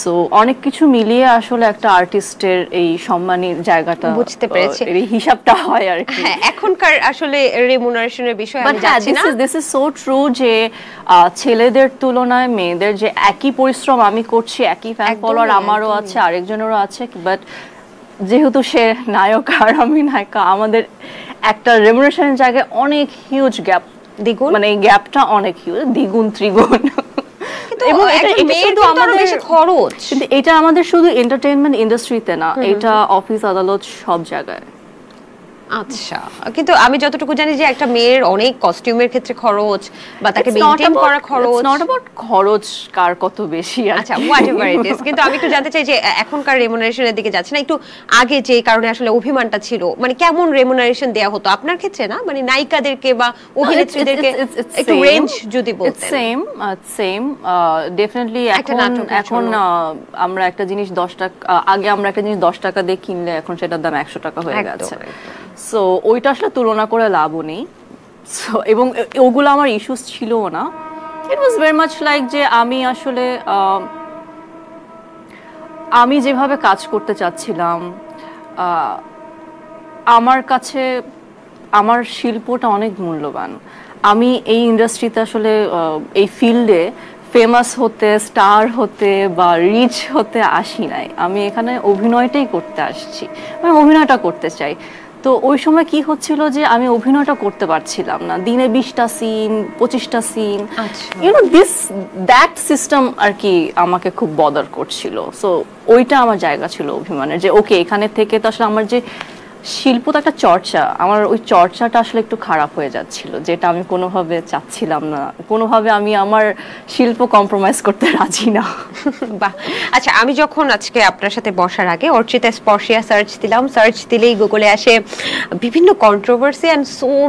So অনেক কিছু মিলিয়ে আসলে একটা আর্টিস্টের এই সম্মানের জায়গাটা বুঝতে পেরেছি, এই হিসাবটা হয় আর কি। হ্যাঁ এখনকার আসলে রেমুনারেশনের বিষয় আমি যাচ্ছি না। দিস ইজ সো ট্রু যে ছেলেদের তুলনায় মেয়েদের যে একই পরিশ্রম আমি করছি, একই ফ্যান ফলোয়ার আমারও আছে, আরেকজনেরও আছে, বাট যেহেতু সে নায়ক আর আমি নায়িকা, আমাদের একটা রেমুনারেশনের জায়গায় অনেক হিউজ গ্যাপ, দ্বিগুণ, মানে এই গ্যাপটা অনেক হিউজ, দ্বিগুণ ত্রিগুণ। এবং এটা শুধু আমাদের বেশি খরচ, কিন্তু এটা আমাদের শুধু এন্টারটেইনমেন্ট ইন্ডাস্ট্রিতে না, এটা অফিস আদালত সব জায়গায়। আচ্ছা, কিন্তু আমি যতটুকু জানি যে একটা মেয়ের অনেক কস্টিউমের ক্ষেত্রে খরচ বা তাকে মেইনটেইন করা খরচ, ইটস নট অ্যাবাউট খরচ কার কত বেশি, আচ্ছা হোয়াটএভার ইট ইজ। কিন্তু আমি একটু জানতে চাই যে এখনকার রেমুনারেশনের দিকে যাচ্ছে না, একটু আগে যে কারণে আসলে অভিমানটা ছিল, মানে কেমন রেমুনারেশন দেয়া হতো আপনার ক্ষেত্রে, না মানে নায়িকাদেরকে বা অভিনেত্রীদেরকে একটু রেঞ্জ যদি বলতেন। Same definitely. এখন আমরা একটা জিনিস 10 টাকা, আগে আমরা একটা জিনিস 10 টাকা দিয়ে কিনলে এখন সেটার দাম 100 টাকা হয়ে গেছে। সো ওইটা আসলে তুলনা করে লাভও নেই। সো এবং ওগুলো আমার ইস্যুস ছিলও না। ইট ওয়াজ ভেরি মাচ লাইক যে আমি আসলে আমি যেভাবে কাজ করতে চাচ্ছিলাম, আমার কাছে আমার শিল্পটা অনেক মূল্যবান। আমি এই ইন্ডাস্ট্রিতে আসলে এই ফিল্ডে ফেমাস হতে, স্টার হতে বা রিচ হতে আসি নাই, আমি এখানে অভিনয়টাই করতে আসছি, আমি অভিনয়টা করতে চাই। তো ওই সময় কি হচ্ছিল যে আমি অভিনয়টা করতে পারছিলাম না, দিনে 20টা সিন 25টা সিন, দ্যাট সিস্টেম আর কি আমাকে খুব বদার করছিল। সো ওইটা আমার জায়গা ছিল অভিমানের, যে ওকে এখানে থেকে তো আসলে আমার যে শিল্প তো একটা চর্চা, আমার ওই চর্চাটা আসলে একটু খারাপ হয়ে যাচ্ছিল, যেটা আমি কোনোভাবে চাচ্ছিলাম না, কোনোভাবে আমি আমার শিল্প কম্প্রোমাইজ করতে রাজি না। বাহ, আচ্ছা আমি যখন আজকে আপনার সাথে বসার আগে অর্চিতা স্পর্শিয়া সার্চ দিলাম, সার্চ দিলেই গুগলে আসে বিভিন্ন কন্ট্রোভার্সি এন্ড সো